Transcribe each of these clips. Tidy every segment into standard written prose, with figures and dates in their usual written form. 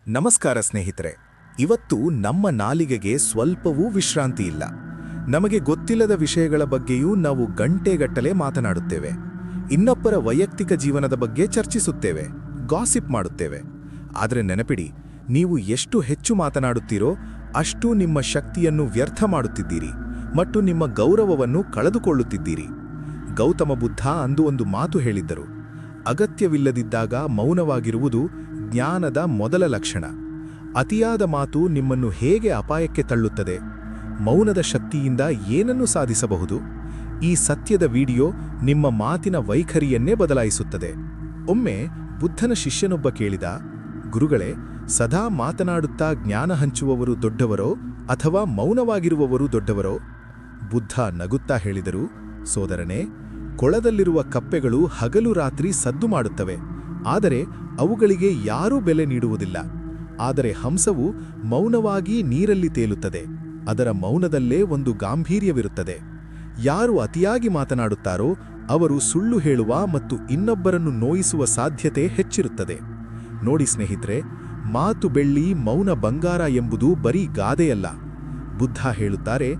ನಮಸ್ಕಾರ ಸ್ನೇಹಿತರೆ. ಇವತ್ತು ನಮ್ಮ ನಾಲಿಗೆಗೆ ಸ್ವಲ್ಪವೂ ವಿಶ್ರಾಂತಿ ಇಲ್ಲ. ನಮಗೆ ಗೊತ್ತಿಲ್ಲದ ವಿಷಯಗಳ ಬಗ್ಗೆಯೂ ನಾವು ಗಂಟೆಗಟ್ಟಲೆ ಮಾತನಾಡುತ್ತೇವೆ. ಇನ್ನೊಬ್ಬರ ವೈಯಕ್ತಿಕ ಜೀವನದ ಬಗ್ಗೆ ಚರ್ಚಿಸುತ್ತೇವೆ, ಗಾಸಿಪ್ ಮಾಡುತ್ತೇವೆ. ಆದರೆ ನೆನಪಿಡಿ, ನೀವು ಎಷ್ಟು ಹೆಚ್ಚು ಮಾತನಾಡುತ್ತೀರೋ ಅಷ್ಟು ನಿಮ್ಮ ಶಕ್ತಿಯನ್ನು ವ್ಯರ್ಥ ಮಾಡುತ್ತಿದ್ದೀರಿ ಮತ್ತು ನಿಮ್ಮ ಗೌರವವನ್ನು ಕಳೆದುಕೊಳ್ಳುತ್ತಿದ್ದೀರಿ. ಗೌತಮ ಬುದ್ಧ ಅಂದು ಒಂದು ಮಾತು ಹೇಳಿದ್ದರು: ಅಗತ್ಯವಿಲ್ಲದಿದ್ದಾಗ ಮೌನವಾಗಿರುವುದು ಜ್ಞಾನದ ಮೊದಲ ಲಕ್ಷಣ. ಅತಿಯಾದ ಮಾತು ನಿಮ್ಮನ್ನು ಹೇಗೆ ಅಪಾಯಕ್ಕೆ ತಳ್ಳುತ್ತದೆ? ಮೌನದ ಶಕ್ತಿಯಿಂದ ಏನನ್ನು ಸಾಧಿಸಬಹುದು? ಈ ಸತ್ಯದ ವಿಡಿಯೋ ನಿಮ್ಮ ಮಾತಿನ ವೈಖರಿಯನ್ನೇ ಬದಲಾಯಿಸುತ್ತದೆ. ಒಮ್ಮೆ ಬುದ್ಧನ ಶಿಷ್ಯನೊಬ್ಬ ಕೇಳಿದ: ಗುರುಗಳೇ, ಸದಾ ಮಾತನಾಡುತ್ತಾ ಜ್ಞಾನ ಹಂಚುವವರು ದೊಡ್ಡವರೋ ಅಥವಾ ಮೌನವಾಗಿರುವವರು ದೊಡ್ಡವರೋ? ಬುದ್ಧ ನಗುತ್ತಾ ಹೇಳಿದರು: ಸೋದರನೇ, ಕೊಳದಲ್ಲಿರುವ ಕಪ್ಪೆಗಳು ಹಗಲು ರಾತ್ರಿ ಸದ್ದು ಮಾಡುತ್ತವೆ, ಆದರೆ ಅವುಗಳಿಗೆ ಯಾರೂ ಬೆಲೆ ನೀಡುವುದಿಲ್ಲ. ಆದರೆ ಹಂಸವು ಮೌನವಾಗಿ ನೀರಲ್ಲಿ ತೇಲುತ್ತದೆ. ಅದರ ಮೌನದಲ್ಲೇ ಒಂದು ಗಾಂಭೀರ್ಯವಿರುತ್ತದೆ. ಯಾರು ಅತಿಯಾಗಿ ಮಾತನಾಡುತ್ತಾರೋ ಅವರು ಸುಳ್ಳು ಹೇಳುವ ಮತ್ತು ಇನ್ನೊಬ್ಬರನ್ನು ನೋಯಿಸುವ ಸಾಧ್ಯತೆ ಹೆಚ್ಚಿರುತ್ತದೆ. ನೋಡಿ ಸ್ನೇಹಿತರೆ, ಮಾತು ಬೆಳ್ಳಿ, ಮೌನ ಬಂಗಾರ ಎಂಬುದು ಬರೀ ಗಾದೆಯಲ್ಲ. ಬುದ್ಧ ಹೇಳುತ್ತಾರೆ: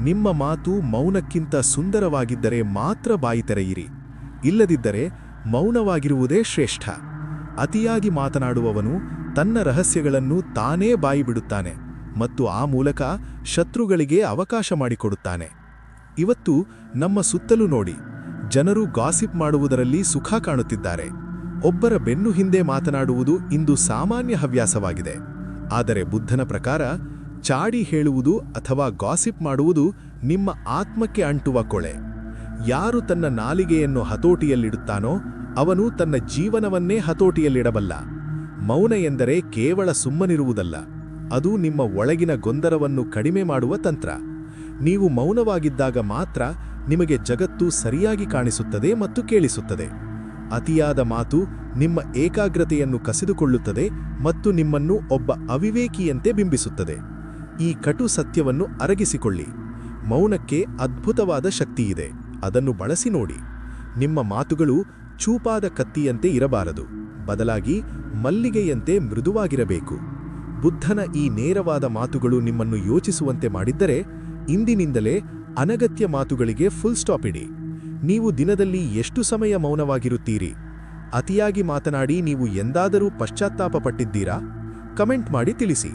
ನಿಮ್ಮ ಮಾತು ಮೌನಕ್ಕಿಂತ ಸುಂದರವಾಗಿದ್ದರೆ ಮಾತ್ರ ಬಾಯಿ ತೆರೆಯಿರಿ, ಇಲ್ಲದಿದ್ದರೆ ಮೌನವಾಗಿರುವುದೇ ಶ್ರೇಷ್ಠ. ಅತಿಯಾಗಿ ಮಾತನಾಡುವವನು ತನ್ನ ರಹಸ್ಯಗಳನ್ನು ತಾನೇ ಬಾಯಿಬಿಡುತ್ತಾನೆ ಮತ್ತು ಆ ಮೂಲಕ ಶತ್ರುಗಳಿಗೆ ಅವಕಾಶ ಮಾಡಿಕೊಡುತ್ತಾನೆ. ಇವತ್ತು ನಮ್ಮ ಸುತ್ತಲೂ ನೋಡಿ, ಜನರು ಗಾಸಿಪ್ ಮಾಡುವುದರಲ್ಲಿ ಸುಖ ಕಾಣುತ್ತಿದ್ದಾರೆ. ಒಬ್ಬರ ಬೆನ್ನು ಹಿಂದೆ ಮಾತನಾಡುವುದು ಇಂದು ಸಾಮಾನ್ಯ ಹವ್ಯಾಸವಾಗಿದೆ. ಆದರೆ ಬುದ್ಧನ ಪ್ರಕಾರ ಚಾಡಿ ಹೇಳುವುದು ಅಥವಾ ಗಾಸಿಪ್ ಮಾಡುವುದು ನಿಮ್ಮ ಆತ್ಮಕ್ಕೆ ಅಂಟುವ ಕೊಳೆ. ಯಾರು ತನ್ನ ನಾಲಿಗೆಯನ್ನು ಹತೋಟಿಯಲ್ಲಿಡುತ್ತಾನೋ ಅವನು ತನ್ನ ಜೀವನವನ್ನೇ ಹತೋಟಿಯಲ್ಲಿಡಬಲ್ಲ. ಮೌನ ಎಂದರೆ ಕೇವಲ ಸುಮ್ಮನಿರುವುದಲ್ಲ, ಅದು ನಿಮ್ಮ ಒಳಗಿನ ಗೊಂದಲವನ್ನು ಕಡಿಮೆ ಮಾಡುವ ತಂತ್ರ. ನೀವು ಮೌನವಾಗಿದ್ದಾಗ ಮಾತ್ರ ನಿಮಗೆ ಜಗತ್ತು ಸರಿಯಾಗಿ ಕಾಣಿಸುತ್ತದೆ ಮತ್ತು ಕೇಳಿಸುತ್ತದೆ. ಅತಿಯಾದ ಮಾತು ನಿಮ್ಮ ಏಕಾಗ್ರತೆಯನ್ನು ಕಸಿದುಕೊಳ್ಳುತ್ತದೆ ಮತ್ತು ನಿಮ್ಮನ್ನು ಒಬ್ಬ ಅವಿವೇಕಿಯಂತೆ ಬಿಂಬಿಸುತ್ತದೆ. ಈ ಕಟು ಸತ್ಯವನ್ನು ಅರಗಿಸಿಕೊಳ್ಳಿ. ಮೌನಕ್ಕೆ ಅದ್ಭುತವಾದ ಶಕ್ತಿಯಿದೆ, ಅದನ್ನು ಬಳಸಿ ನೋಡಿ. ನಿಮ್ಮ ಮಾತುಗಳು ಚೂಪಾದ ಕತ್ತಿಯಂತೆ ಇರಬಾರದು, ಬದಲಾಗಿ ಮಲ್ಲಿಗೆಯಂತೆ ಮೃದುವಾಗಿರಬೇಕು. ಬುದ್ಧನ ಈ ನೇರವಾದ ಮಾತುಗಳು ನಿಮ್ಮನ್ನು ಯೋಚಿಸುವಂತೆ ಮಾಡಿದ್ದರೆ, ಇಂದಿನಿಂದಲೇ ಅನಗತ್ಯ ಮಾತುಗಳಿಗೆ ಫುಲ್ ಸ್ಟಾಪ್ ಇಡಿ. ನೀವು ದಿನದಲ್ಲಿ ಎಷ್ಟು ಸಮಯ ಮೌನವಾಗಿರುತ್ತೀರಿ? ಅತಿಯಾಗಿ ಮಾತನಾಡಿ ನೀವು ಎಂದಾದರೂ ಪಶ್ಚಾತ್ತಾಪ ಪಟ್ಟಿದ್ದೀರಾ? ಕಮೆಂಟ್ ಮಾಡಿ ತಿಳಿಸಿ.